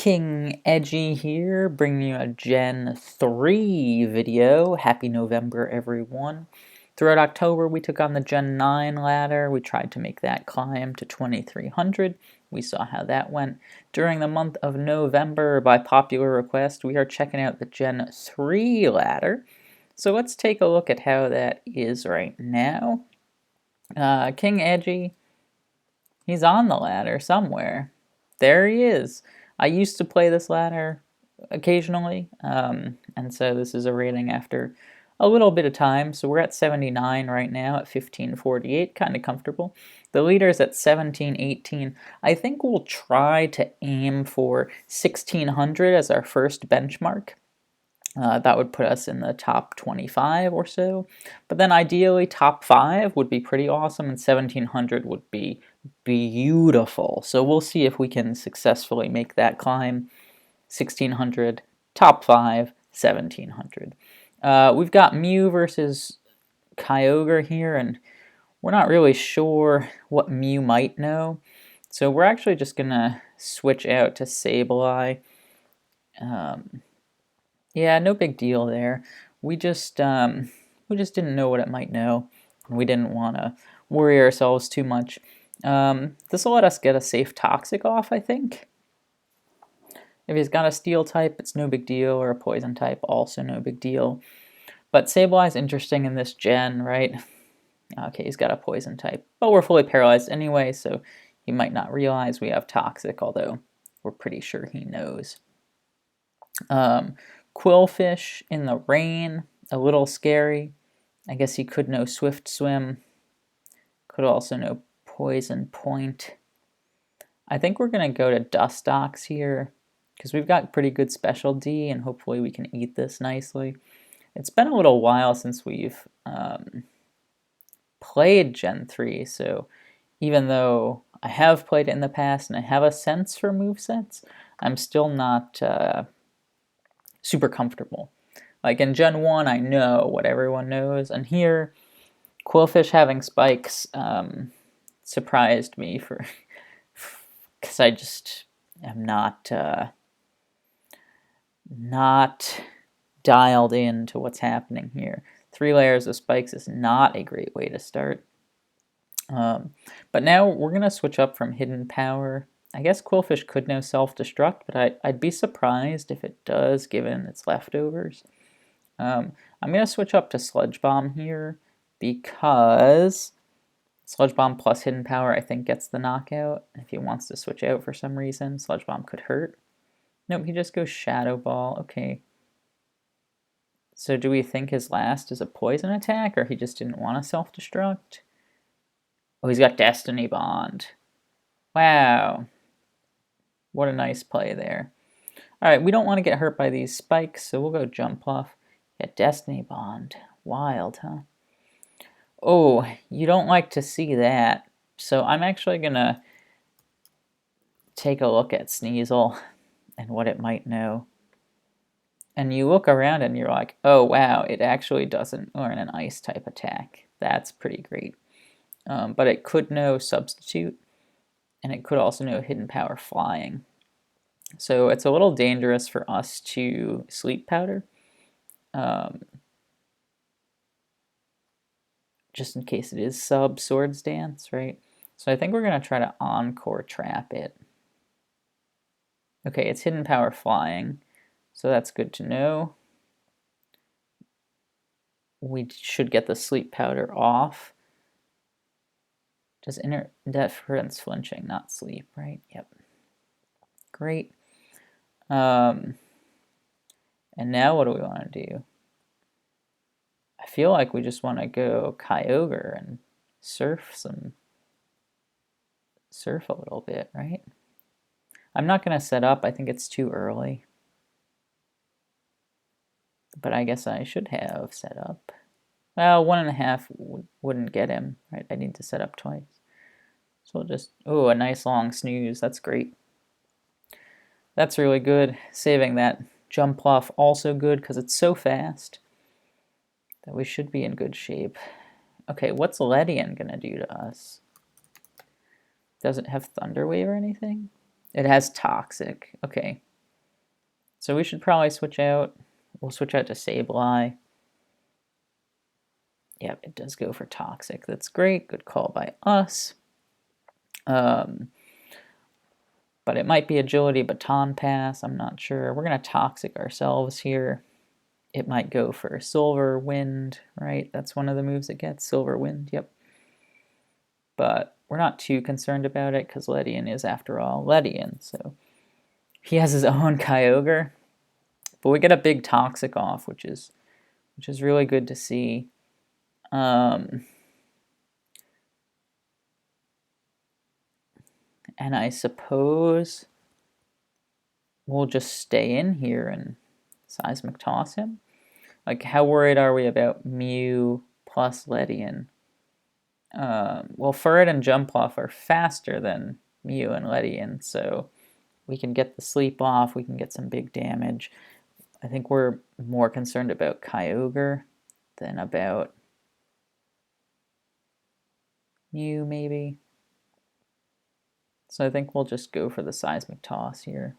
King Edgy here, bringing you a Gen 3 video. Happy November, everyone. Throughout October, we took on the Gen 9 ladder. We tried to make that climb to 2300. We saw how that went. During the month of November, by popular request, we are checking out the Gen 3 ladder. So let's take a look at how that is right now. King Edgy, he's on the ladder somewhere. There he is. I used to play this ladder occasionally, and so this is a rating after a little bit of time. So we're at 79 right now at 1548, kind of comfortable. The leader's at 1718. I think we'll try to aim for 1600 as our first benchmark. That would put us in the top 25 or so. But then ideally, top 5 would be pretty awesome, and 1700 would be beautiful. So we'll see if we can successfully make that climb. 1600, top 5, 1700. We've got Mew versus Kyogre here, and we're not really sure what Mew might know. So we're actually just going to switch out to Sableye. Yeah, no big deal there. We just didn't know what it might know. We didn't want to worry ourselves too much. This will let us get a safe Toxic off, I think. If he's got a Steel type, it's no big deal, or a Poison type, also no big deal. But Sableye's interesting in this gen, right? Okay, he's got a Poison type, but we're fully paralyzed anyway, so he might not realize we have Toxic, although we're pretty sure he knows. Quillfish in the rain, a little scary. I guess he could know Swift Swim. Could also know Poison Point. I think we're going to go to Dustox here, because we've got pretty good Special D, and hopefully we can eat this nicely. It's been a little while since we've played Gen 3, so even though I have played it in the past and I have a sense for movesets, I'm still not super comfortable. Like in Gen 1, I know what everyone knows, and here, Quillfish having spikes surprised me because I just am not dialed in to what's happening here. 3 layers of spikes is not a great way to start. But now we're going to switch up from Hidden Power. I guess Quillfish could know Self-Destruct, but I'd be surprised if it does, given its leftovers. I'm going to switch up to Sludge Bomb here, because Sludge Bomb plus Hidden Power, I think, gets the knockout. If he wants to switch out for some reason, Sludge Bomb could hurt. Nope, he just goes Shadow Ball. Okay. So do we think his last is a poison attack, or he just didn't want to self-destruct? Oh, he's got Destiny Bond. Wow. What a nice play there. Alright, we don't want to get hurt by these spikes, so we'll go Jump Off. Yeah, Destiny Bond. Wild, huh? Oh, you don't like to see that. So I'm actually going to take a look at Sneasel and what it might know. And you look around and you're like, oh wow, it actually doesn't learn an Ice type attack. That's pretty great. But it could know Substitute, and it could also know Hidden Power Flying. So it's a little dangerous for us to Sleep Powder. Just in case it is Swords Dance, right? So I think we're going to try to Encore Trap it. Okay, it's Hidden Power Flying, so that's good to know. We should get the Sleep Powder off. Does Interference Flinching, not Sleep, right? Yep. Great. And now what do we want to do? I feel like we just want to go Kyogre and surf a little bit, right? I'm not going to set up. I think it's too early. But I guess I should have set up. Well, 1.5 wouldn't get him, right? I need to set up twice. So we'll just, oh, a nice long snooze. That's great. That's really good. Saving that Jump Off also good because it's so fast that we should be in good shape. Okay, what's Ledian gonna do to us? Does it have Thunder Wave or anything? It has Toxic. Okay, So we should probably switch out. We'll switch out to Sableye. Yep, it does go for Toxic. That's great. Good call by us. But it might be Agility Baton Pass. I'm not sure. We're going to Toxic ourselves here. It might go for Silver Wind, right? That's one of the moves it gets. Silver Wind, yep. But we're not too concerned about it because Ledian is, after all, Ledian. So he has his own Kyogre. But we get a big Toxic off, which is really good to see. And I suppose we'll just stay in here and Seismic Toss him. Like, how worried are we about Mew plus Ledian? Well, Furret and Jumpluff are faster than Mew and Ledian, so we can get the sleep off, we can get some big damage. I think we're more concerned about Kyogre than about Mew, maybe. So I think we'll just go for the Seismic Toss here.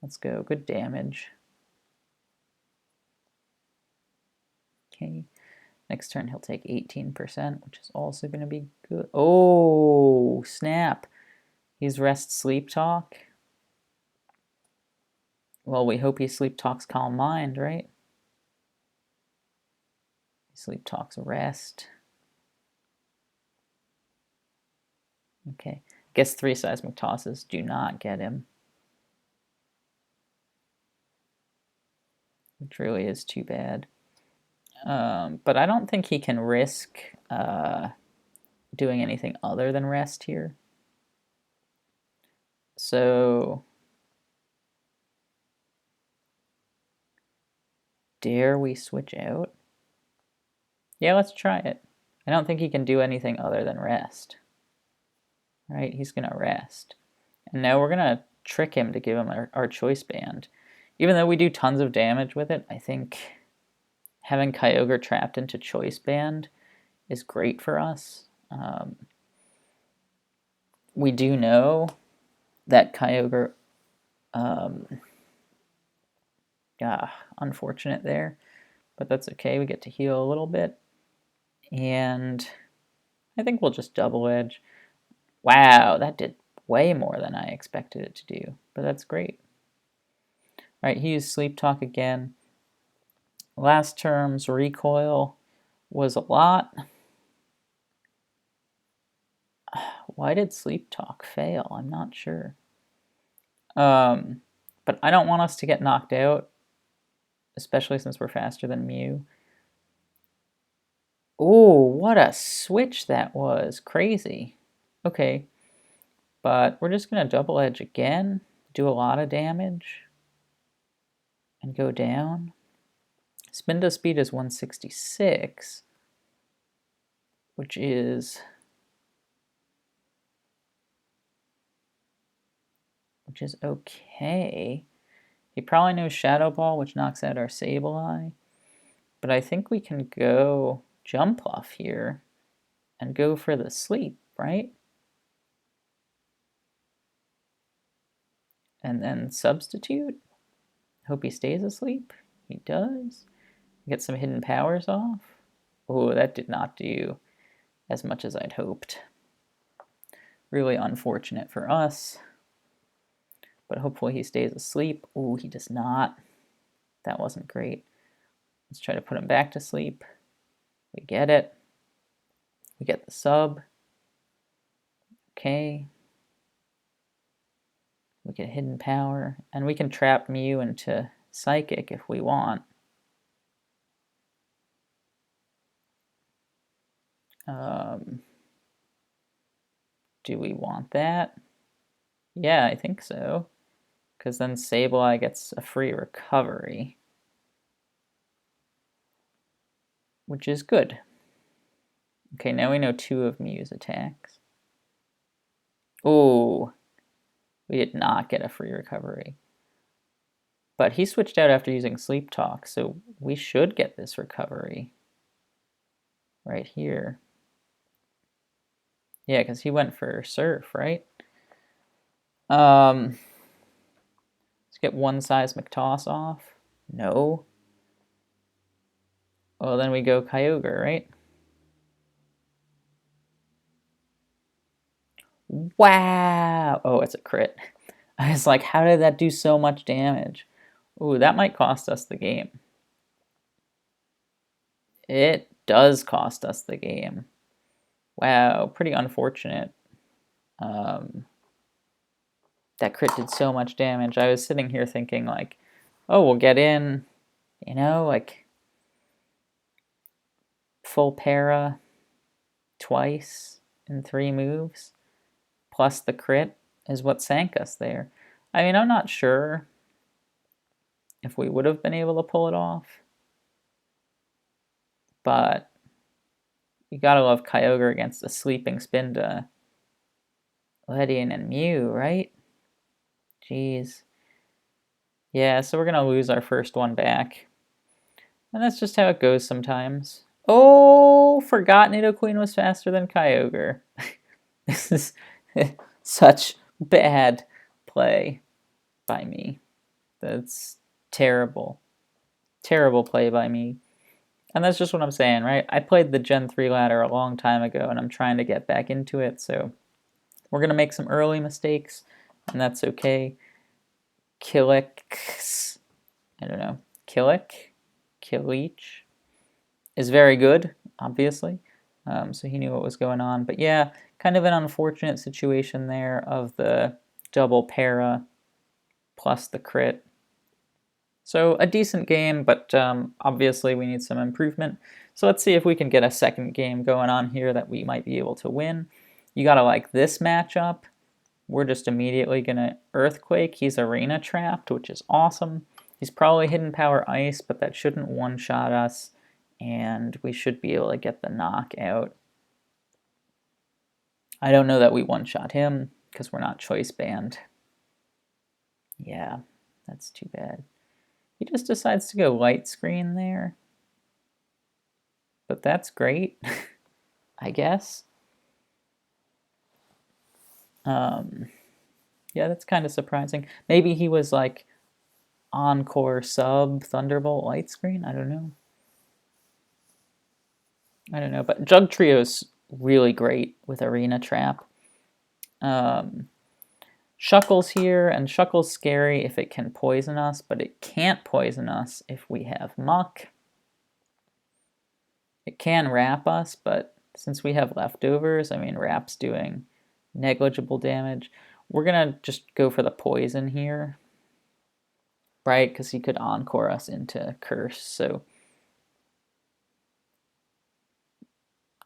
Let's go. Good damage. Okay. Next turn he'll take 18%, which is also going to be good. Oh, snap. He's Rest Sleep Talk. Well, we hope he Sleep Talks Calm Mind, right? Sleep Talks Rest. Okay. Guess 3 Seismic Tosses do not get him. Which really is too bad. But I don't think he can risk doing anything other than rest here. So, dare we switch out? Yeah, let's try it. I don't think he can do anything other than rest. Right, he's going to rest. And now we're going to trick him to give him our Choice Band. Even though we do tons of damage with it, I think having Kyogre trapped into Choice Band is great for us. We do know that Kyogre, unfortunate there, but that's okay. We get to heal a little bit. And I think we'll just Double Edge. Wow, that did way more than I expected it to do, but that's great. All right, he used Sleep Talk again. Last term's recoil was a lot. Why did Sleep Talk fail? I'm not sure. But I don't want us to get knocked out, especially since we're faster than Mew. Oh, what a switch that was. Crazy. Okay. But we're just going to Double Edge again, do a lot of damage, and go down. Spin to speed is 166, which is okay. He probably knows Shadow Ball, which knocks out our Sableye. But I think we can go Jumpluff here and go for the sleep, right? And then substitute. Hope he stays asleep. He does. Get some hidden powers off. Oh, that did not do as much as I'd hoped. Really unfortunate for us. But hopefully he stays asleep. Oh, he does not. That wasn't great. Let's try to put him back to sleep. We get it. We get the sub. Okay. We get hidden power. And we can trap Mew into Psychic if we want. Do we want that? Yeah, I think so. Because then Sableye gets a free recovery. Which is good. Okay, now we know 2 of Mew's attacks. Oh, we did not get a free recovery. But he switched out after using Sleep Talk, so we should get this recovery. Right here. Yeah, because he went for Surf, right? Let's get one seismic toss off. No. Well, then we go Kyogre, right? Wow! Oh, it's a crit. I was like, how did that do so much damage? Ooh, that might cost us the game. It does cost us the game. Wow, pretty unfortunate. That crit did so much damage. I was sitting here thinking like, oh, we'll get in, you know, like full para twice in 3 moves, plus the crit is what sank us there. I mean, I'm not sure if we would have been able to pull it off, but you gotta love Kyogre against a sleeping Spinda, Ledian, and Mew, right? Jeez. Yeah, so we're gonna lose our first one back. And that's just how it goes sometimes. Oh, forgot Nidoqueen was faster than Kyogre. This is such bad play by me. That's terrible. Terrible play by me. And that's just what I'm saying, right? I played the Gen 3 ladder a long time ago, and I'm trying to get back into it, so we're going to make some early mistakes, and that's okay. Kilix, I don't know, Kilich is very good, obviously, so he knew what was going on. But yeah, kind of an unfortunate situation there of the double para plus the crit. So a decent game, but obviously we need some improvement. So let's see if we can get a second game going on here that we might be able to win. You gotta like this matchup. We're just immediately gonna Earthquake. He's Arena Trapped, which is awesome. He's probably Hidden Power Ice, but that shouldn't one-shot us, and we should be able to get the knockout. I don't know that we one-shot him, because we're not Choice Band. Yeah, that's too bad. He just decides to go Light Screen there. But that's great, I guess. Yeah, that's kind of surprising. Maybe he was like Encore Sub Thunderbolt Light Screen? I don't know. I don't know, but Jug Trio's really great with Arena Trap. Shuckle's here, and Shuckle's scary if it can poison us, but it can't poison us if we have Muck. It can wrap us, but since we have leftovers, I mean, wrap's doing negligible damage. We're going to just go for the poison here, right? Because he could Encore us into Curse, so...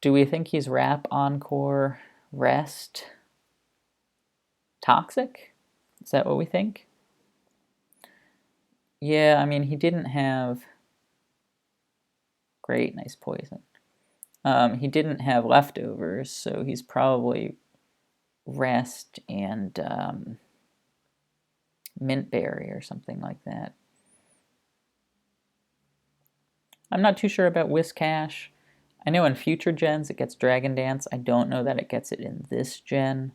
Do we think he's Wrap, Encore, Rest, Toxic? Is that what we think? Yeah, I mean, he didn't have... Great, nice poison. He didn't have leftovers, so he's probably Rest and Mint Berry or something like that. I'm not too sure about Whiscash. I know in future gens it gets Dragon Dance. I don't know that it gets it in this gen.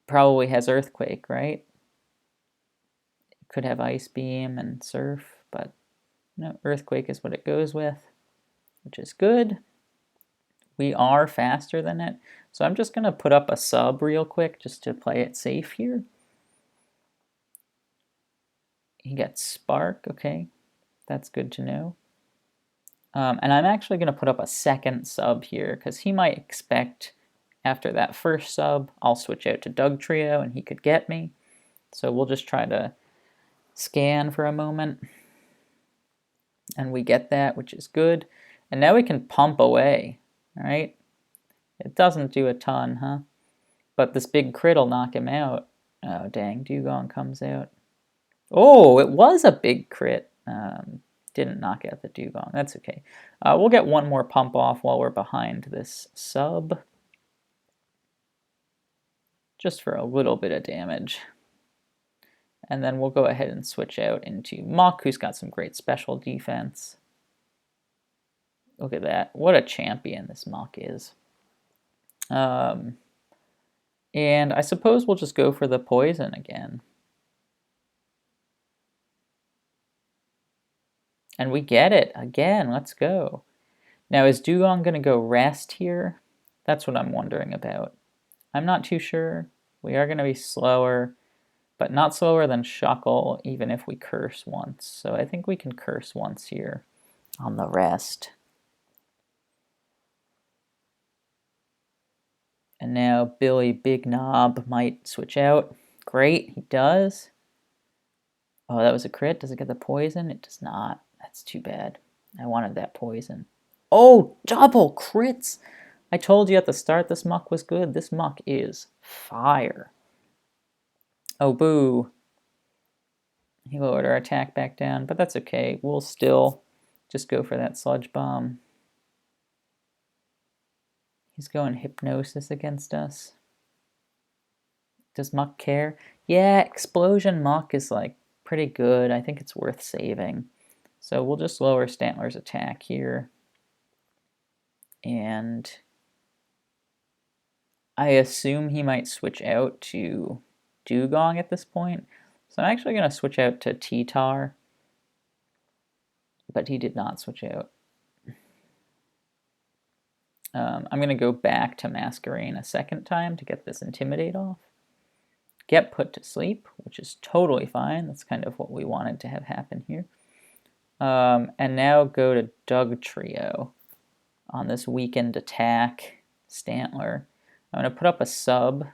Probably has Earthquake, right? It could have Ice Beam and Surf, but no, Earthquake is what it goes with, which is good. We are faster than it, so I'm just going to put up a sub real quick just to play it safe here. He gets Spark, okay. That's good to know. And I'm actually going to put up a second sub here because he might expect after that first sub, I'll switch out to Doug Trio and he could get me. So we'll just try to scan for a moment. And we get that, which is good. And now we can pump away, all right? It doesn't do a ton, huh? But this big crit will knock him out. Oh, dang, Dugong comes out. Oh, it was a big crit. Didn't knock out the Dugong. That's okay. We'll get one more pump off while we're behind this sub. Just for a little bit of damage. And then we'll go ahead and switch out into Muk, who's got some great special defense. Look at that. What a champion this Muk is. And I suppose we'll just go for the poison again. And we get it again. Let's go. Now, is Dugong going to go rest here? That's what I'm wondering about. I'm not too sure. We are going to be slower, but not slower than Shuckle, even if we curse once. So I think we can curse once here on the rest. And now Billy Big Knob might switch out. Great, he does. Oh, that was a crit. Does it get the poison? It does not. That's too bad. I wanted that poison. Oh, double crits! I told you at the start this muck was good. This muck is fire. Oh, boo. He lowered our attack back down, but that's okay. We'll still just go for that sludge bomb. He's going hypnosis against us. Does Muck care? Yeah, explosion Muck is like pretty good. I think it's worth saving. So we'll just lower Stantler's attack here. And I assume he might switch out to Dugong at this point. So I'm actually going to switch out to T-Tar. But he did not switch out. I'm going to go back to Masquerain a second time to get this Intimidate off. Get put to sleep, which is totally fine. That's kind of what we wanted to have happen here. And now go to Dugtrio on this weakened attack Stantler. I'm going to put up a sub,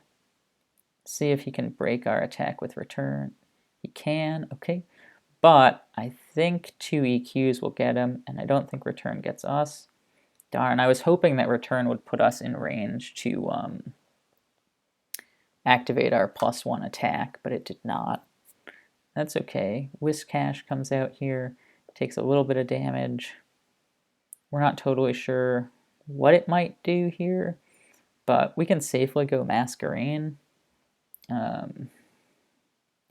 see if he can break our attack with return. He can, okay. But I think 2 EQs will get him, and I don't think return gets us. Darn, I was hoping that return would put us in range to activate our +1 attack, but it did not. That's okay. Whiscash comes out here, takes a little bit of damage. We're not totally sure what it might do here, but we can safely go Masquerain.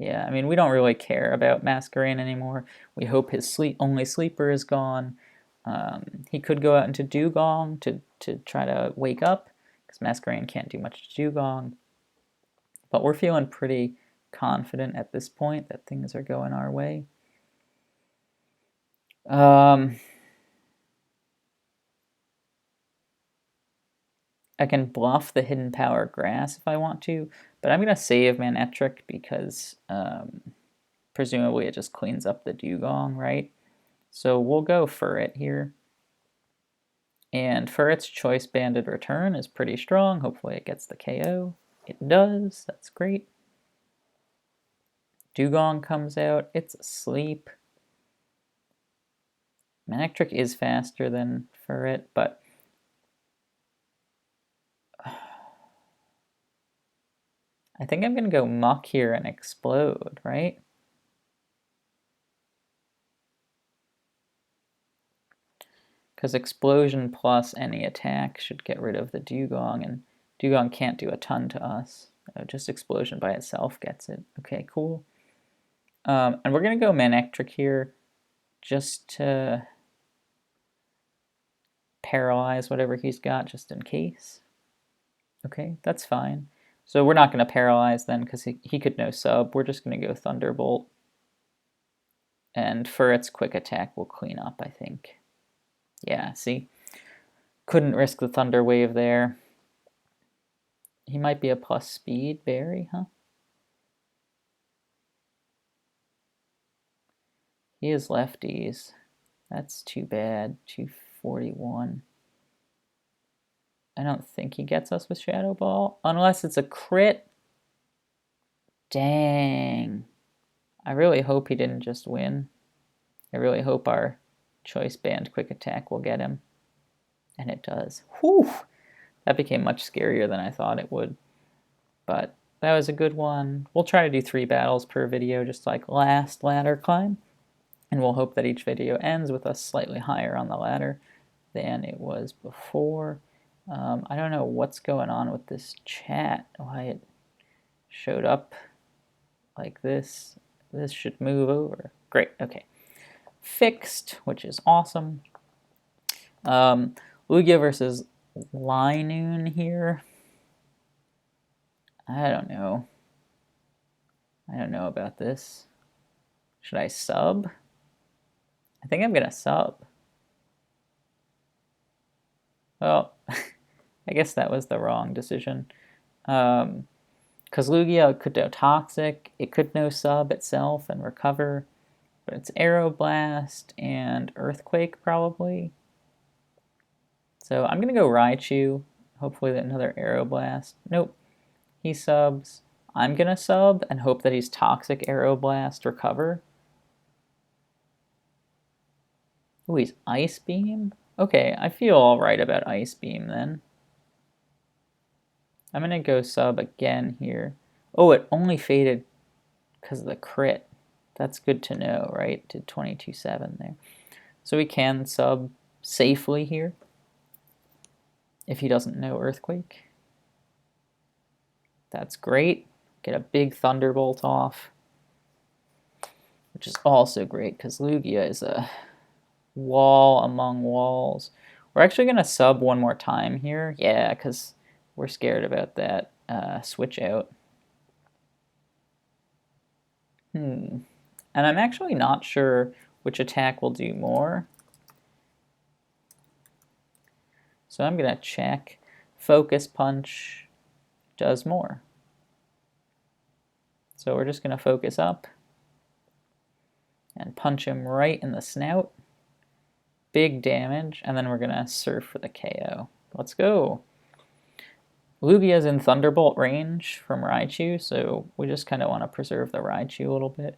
Yeah, I mean, we don't really care about Masquerain anymore. We hope his only sleeper is gone. He could go out into Dugong to try to wake up, because Masquerain can't do much to Dugong. But we're feeling pretty confident at this point that things are going our way. I can bluff the Hidden Power Grass if I want to, but I'm going to save Manectric because presumably it just cleans up the Dugong, right? So we'll go Furret here. And Furret's Choice Banded Return is pretty strong. Hopefully it gets the KO. It does. That's great. Dugong comes out. It's asleep. Manectric is faster than Furret, but I think I'm going to go Muck here and explode, right? Because explosion plus any attack should get rid of the Dugong, and Dugong can't do a ton to us. Just explosion by itself gets it. Okay, cool. And we're going to go Manectric here just to paralyze whatever he's got just in case. Okay, that's fine. So we're not going to paralyze then because he could no sub. We're just going to go Thunderbolt. And for its quick attack, we'll clean up, I think. Yeah, see? Couldn't risk the Thunder Wave there. He might be a plus speed berry, huh? He is lefties. That's too bad. 241. I don't think he gets us with Shadow Ball, unless it's a crit. Dang. I really hope he didn't just win. I really hope our Choice Band Quick Attack will get him. And it does. Whew! That became much scarier than I thought it would. But that was a good one. We'll try to do 3 battles per video, just like last ladder climb. And we'll hope that each video ends with us slightly higher on the ladder than it was before. I don't know what's going on with this chat, why it showed up like this. This should move over. Great, okay. Fixed, which is awesome. Lugia versus Linoon here. I don't know. I don't know about this. Should I sub? I think I'm gonna sub. Well, I guess that was the wrong decision. Because Lugia could go Toxic, it could no sub itself and recover, but it's Aeroblast and Earthquake probably. So I'm gonna go Raichu, hopefully another Aeroblast. Nope, he subs. I'm gonna sub and hope that he's Toxic Aeroblast recover. Ooh, he's Ice Beam? Okay, I feel alright about Ice Beam then. I'm gonna go sub again here. Oh, it only faded because of the crit. That's good to know, right? Did 22-7 there. So we can sub safely here if he doesn't know Earthquake. That's great. Get a big Thunderbolt off, which is also great because Lugia is a wall among walls. We're actually going to sub one more time here. Yeah, because we're scared about that switch out. And I'm actually not sure which attack will do more. So I'm going to check. Focus Punch does more. So we're just going to focus up and punch him right in the snout. Big damage, and then we're going to surf for the KO. Let's go. Lugia's in Thunderbolt range from Raichu, so we just kind of want to preserve the Raichu a little bit.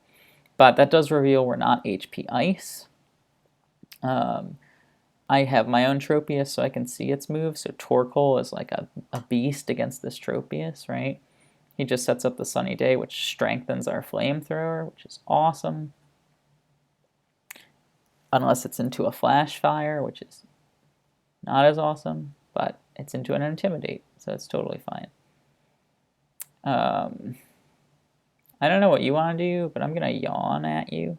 But that does reveal we're not HP Ice. I have my own Tropius, so I can see its moves. So Torkoal is like a beast against this Tropius, right? He just sets up the Sunny Day, which strengthens our Flamethrower, which is awesome. Unless it's into a Flash Fire, which is not as awesome, but it's into an Intimidate, so it's totally fine. I don't know what you want to do, but I'm going to Yawn at you.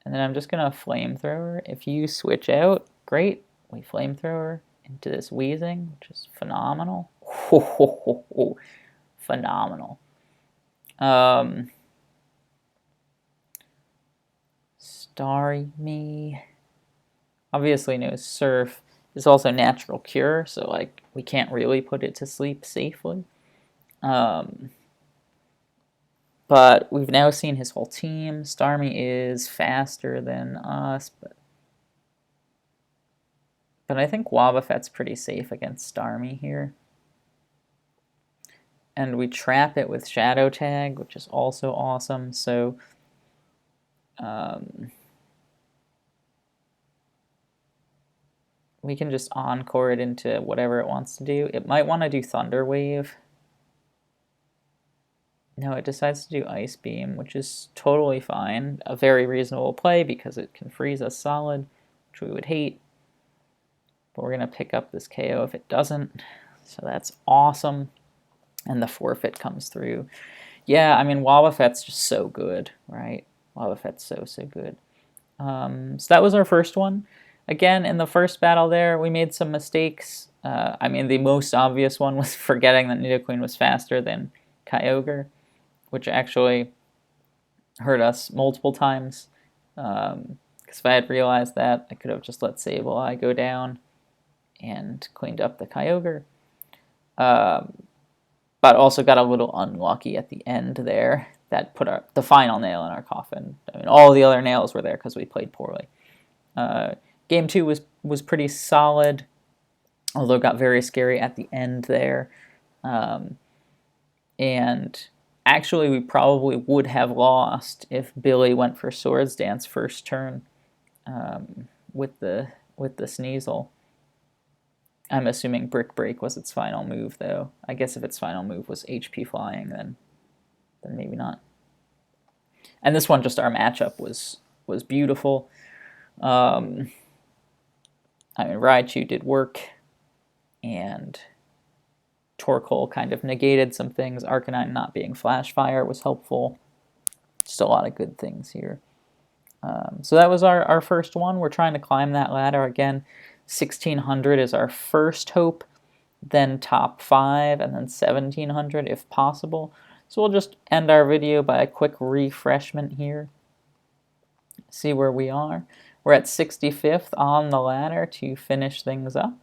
And then I'm just going to Flamethrower. If you switch out, great. We Flamethrower into this Wheezing, which is phenomenal. Phenomenal. Starry Me. Obviously no Surf. It's also Natural Cure, so like we can't really put it to sleep safely. But we've now seen his whole team. Starmie is faster than us, but I think Wobbuffet's pretty safe against Starmie here. And we trap it with Shadow Tag, which is also awesome. So we can just Encore it into whatever it wants to do. It might want to do Thunder Wave. No, it decides to do Ice Beam, which is totally fine. A very reasonable play because it can freeze us solid, which we would hate. But we're going to pick up this KO if it doesn't. So that's awesome. And the forfeit comes through. Yeah, I mean, Wobbuffet's just so good, right? Wobbuffet's so good. So that was our first one. Again, in the first battle there, we made some mistakes. I mean, the most obvious one was forgetting that Nidoqueen was faster than Kyogre, which actually hurt us multiple times. Because if I had realized that, I could have just let Sableye go down and cleaned up the Kyogre. But also got a little unlucky at the end there. That put the final nail in our coffin. I mean, all the other nails were there because we played poorly. Game 2 was pretty solid, although got very scary at the end there. And actually, we probably would have lost if Billy went for Swords Dance first turn with the Sneasel. I'm assuming Brick Break was its final move, though. I guess if its final move was HP Flying, then maybe not. And this one, just our matchup was beautiful. I mean, Raichu did work, and Torkoal kind of negated some things. Arcanine not being Flash Fire was helpful. Just a lot of good things here. So that was our first one. We're trying to climb that ladder again. 1600 is our first hope. then top 5, and then 1700 if possible. So we'll just end our video by a quick refreshment here. See where we are. We're at 65th on the ladder to finish things up.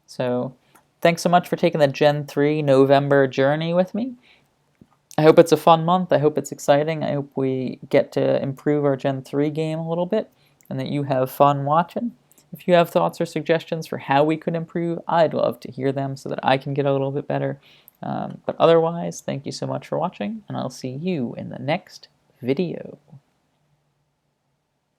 So thanks so much for taking the Gen 3 November journey with me. I hope it's a fun month. I hope it's exciting. I hope we get to improve our Gen 3 game a little bit and that you have fun watching. If you have thoughts or suggestions for how we could improve, I'd love to hear them so that I can get a little bit better. But otherwise, thank you so much for watching, and I'll see you in the next video.